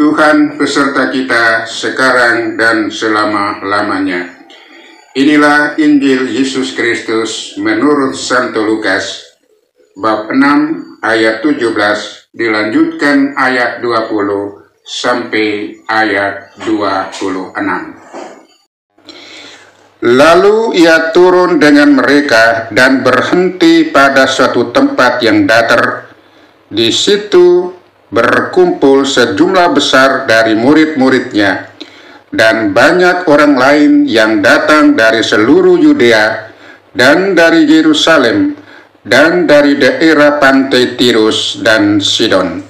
Tuhan beserta kita sekarang dan selama-lamanya. Inilah Injil Yesus Kristus menurut Santo Lukas, bab 6 ayat 17, dilanjutkan ayat 20 sampai ayat 26. Lalu ia turun dengan mereka dan berhenti pada suatu tempat yang datar. Di situ berkumpul sejumlah besar dari murid-muridnya dan banyak orang lain yang datang dari seluruh Yudea dan dari Yerusalem dan dari daerah pantai Tirus dan Sidon.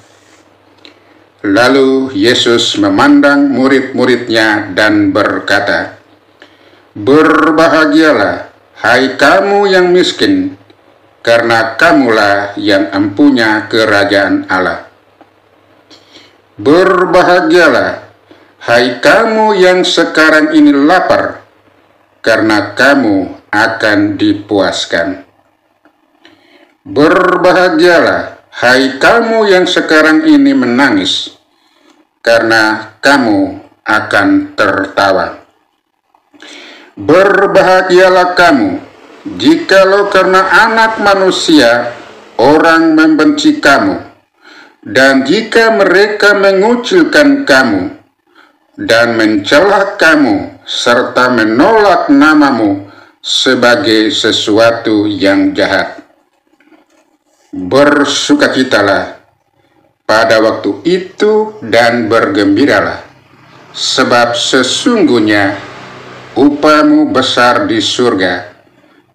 Lalu Yesus memandang murid-muridnya dan berkata, "Berbahagialah, hai kamu yang miskin, karena kamulah yang empunya kerajaan Allah. Berbahagialah, hai kamu yang sekarang ini lapar, karena kamu akan dipuaskan. Berbahagialah, hai kamu yang sekarang ini menangis, karena kamu akan tertawa. Berbahagialah kamu, jikalau karena Anak Manusia orang membenci kamu, dan jika mereka mengucilkan kamu dan mencela kamu serta menolak namamu sebagai sesuatu yang jahat. Bersukacitalah pada waktu itu dan bergembiralah, sebab sesungguhnya upahmu besar di surga,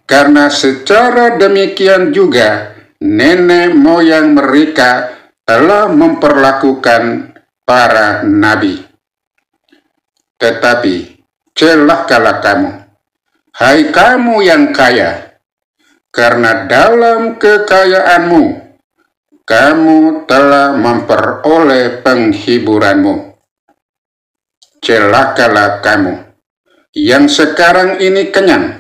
karena secara demikian juga nenek moyang mereka telah memperlakukan para nabi. Tetapi celakalah kamu, hai kamu yang kaya, karena dalam kekayaanmu kamu telah memperoleh penghiburanmu. Celakalah kamu yang sekarang ini kenyang,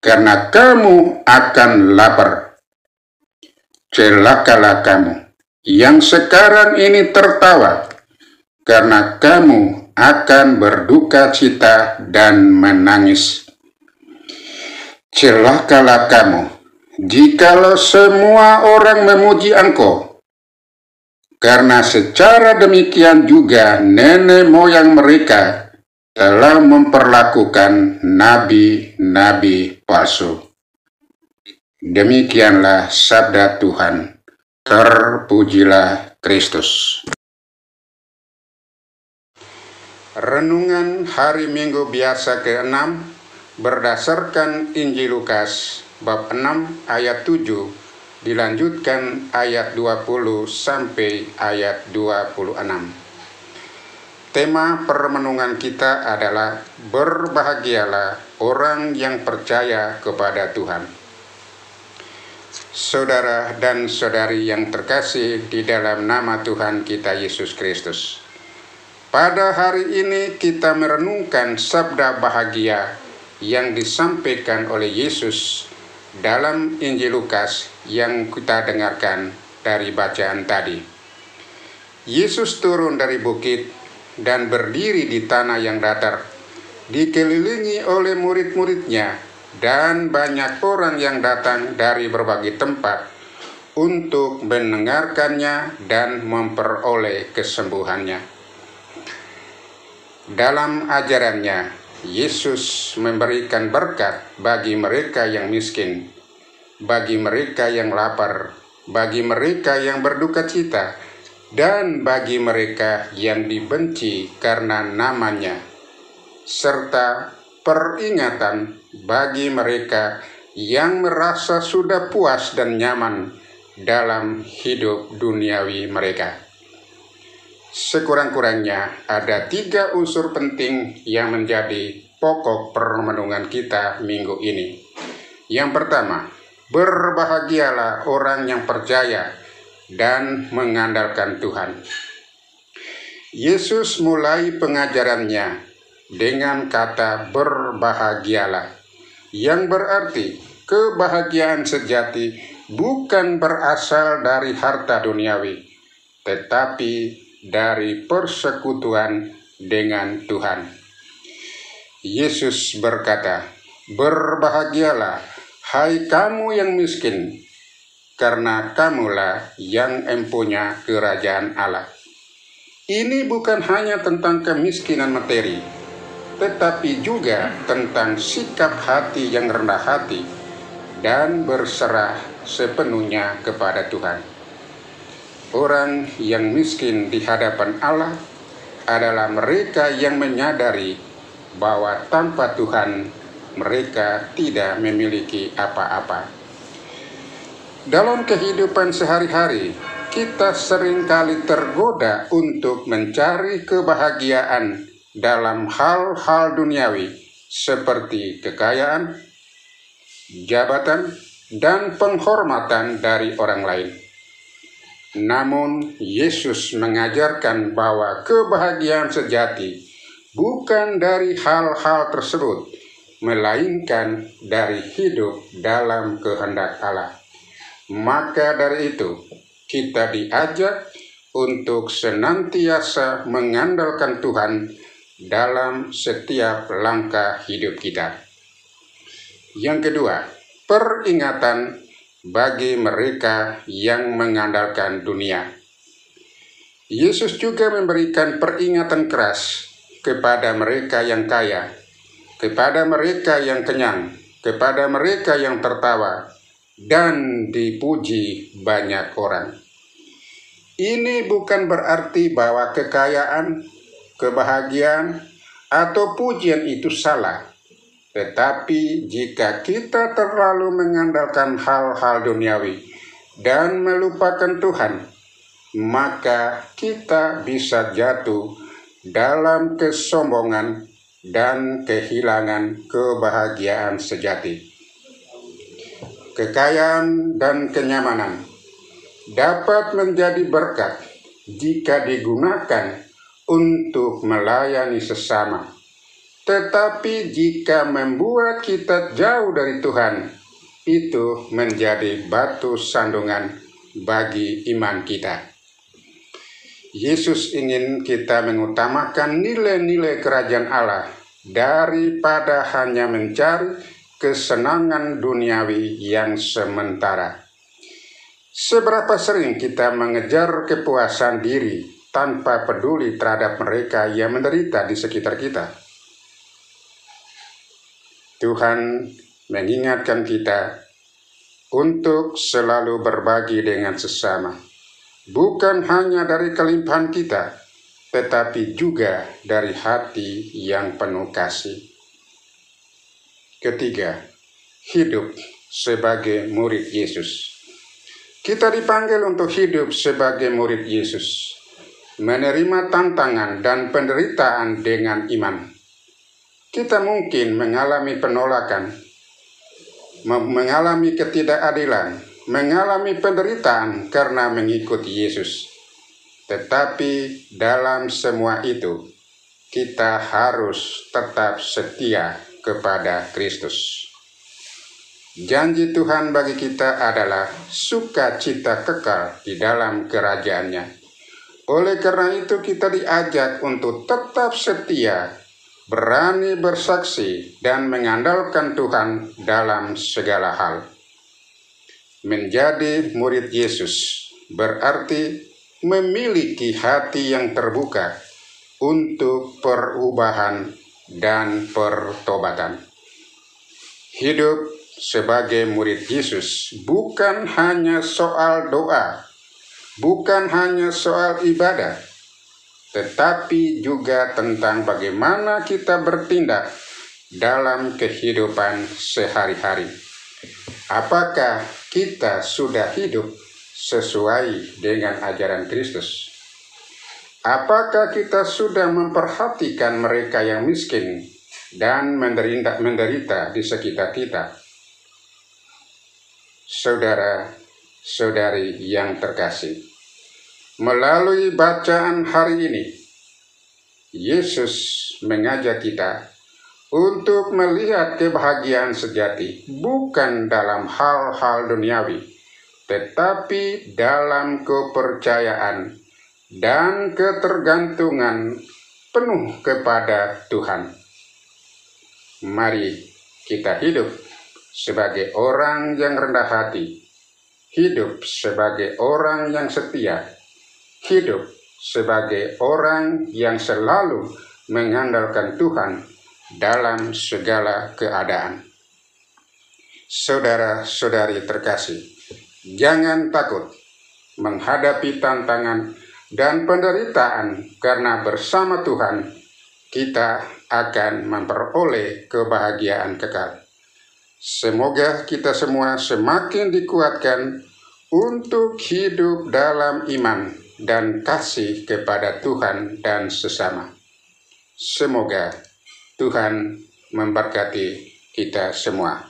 karena kamu akan lapar. Celakalah kamu yang sekarang ini tertawa, karena kamu akan berduka cita dan menangis. Celakalah kamu jikalau semua orang memuji engkau, karena secara demikian juga nenek moyang mereka telah memperlakukan nabi-nabi palsu. Demikianlah sabda Tuhan. Terpujilah Kristus. Renungan hari Minggu biasa ke-6 berdasarkan Injil Lukas bab 6 ayat 7 dilanjutkan ayat 20 sampai ayat 26. Tema permenungan kita adalah berbahagialah orang yang percaya kepada Tuhan. Saudara dan saudari yang terkasih di dalam nama Tuhan kita Yesus Kristus. Pada hari ini kita merenungkan sabda bahagia yang disampaikan oleh Yesus dalam Injil Lukas yang kita dengarkan dari bacaan tadi. Yesus turun dari bukit dan berdiri di tanah yang datar, dikelilingi oleh murid-muridnya dan banyak orang yang datang dari berbagai tempat untuk mendengarkannya dan memperoleh kesembuhannya. Dalam ajarannya, Yesus memberikan berkat bagi mereka yang miskin, bagi mereka yang lapar, bagi mereka yang berduka cita, dan bagi mereka yang dibenci karena namanya, serta peringatan bagi mereka yang merasa sudah puas dan nyaman dalam hidup duniawi mereka. Sekurang-kurangnya ada 3 unsur penting yang menjadi pokok permenungan kita minggu ini. Yang pertama, berbahagialah orang yang percaya dan mengandalkan Tuhan. Yesus mulai pengajarannya dengan kata berbahagialah, yang berarti kebahagiaan sejati bukan berasal dari harta duniawi, tetapi dari persekutuan dengan Tuhan. Yesus berkata, "Berbahagialah, hai kamu yang miskin, karena kamulah yang empunya kerajaan Allah." Ini bukan hanya tentang kemiskinan materi, tetapi juga tentang sikap hati yang rendah hati dan berserah sepenuhnya kepada Tuhan. Orang yang miskin di hadapan Allah adalah mereka yang menyadari bahwa tanpa Tuhan mereka tidak memiliki apa-apa. Dalam kehidupan sehari-hari, kita seringkali tergoda untuk mencari kebahagiaan dalam hal-hal duniawi seperti kekayaan, jabatan, dan penghormatan dari orang lain. Namun, Yesus mengajarkan bahwa kebahagiaan sejati bukan dari hal-hal tersebut, melainkan dari hidup dalam kehendak Allah. Maka dari itu, kita diajak untuk senantiasa mengandalkan Tuhan dalam setiap langkah hidup kita. Yang kedua, peringatan bagi mereka yang mengandalkan dunia. Yesus juga memberikan peringatan keras kepada mereka yang kaya, kepada mereka yang kenyang, kepada mereka yang tertawa dan dipuji banyak orang. Ini bukan berarti bahwa kekayaan, kebahagiaan, atau pujian itu salah. Tetapi jika kita terlalu mengandalkan hal-hal duniawi dan melupakan Tuhan, maka kita bisa jatuh dalam kesombongan dan kehilangan kebahagiaan sejati. Kekayaan dan kenyamanan dapat menjadi berkat jika digunakan untuk melayani sesama. Tetapi jika membuat kita jauh dari Tuhan, itu menjadi batu sandungan bagi iman kita. Yesus ingin kita mengutamakan nilai-nilai kerajaan Allah daripada hanya mencari kesenangan duniawi yang sementara. Seberapa sering kita mengejar kepuasan diri tanpa peduli terhadap mereka yang menderita di sekitar kita? Tuhan mengingatkan kita untuk selalu berbagi dengan sesama, bukan hanya dari kelimpahan kita, tetapi juga dari hati yang penuh kasih. Ketiga, hidup sebagai murid Yesus. Kita dipanggil untuk hidup sebagai murid Yesus, menerima tantangan dan penderitaan dengan iman. Kita mungkin mengalami penolakan, mengalami ketidakadilan, mengalami penderitaan karena mengikuti Yesus. Tetapi dalam semua itu, kita harus tetap setia kepada Kristus. Janji Tuhan bagi kita adalah sukacita kekal di dalam kerajaan-Nya. Oleh karena itu kita diajak untuk tetap setia, berani bersaksi, dan mengandalkan Tuhan dalam segala hal. Menjadi murid Yesus berarti memiliki hati yang terbuka untuk perubahan dan pertobatan. Hidup sebagai murid Yesus bukan hanya soal doa, bukan hanya soal ibadah, tetapi juga tentang bagaimana kita bertindak dalam kehidupan sehari-hari. Apakah kita sudah hidup sesuai dengan ajaran Kristus? Apakah kita sudah memperhatikan mereka yang miskin dan menderita di sekitar kita? Saudara-saudari yang terkasih, melalui bacaan hari ini, Yesus mengajak kita untuk melihat kebahagiaan sejati bukan dalam hal-hal duniawi, tetapi dalam kepercayaan dan ketergantungan penuh kepada Tuhan. Mari kita hidup sebagai orang yang rendah hati, hidup sebagai orang yang setia, hidup sebagai orang yang selalu mengandalkan Tuhan dalam segala keadaan. Saudara-saudari terkasih, jangan takut menghadapi tantangan dan penderitaan, karena bersama Tuhan kita akan memperoleh kebahagiaan kekal. Semoga kita semua semakin dikuatkan untuk hidup dalam iman dan kasih kepada Tuhan dan sesama. Semoga Tuhan memberkati kita semua.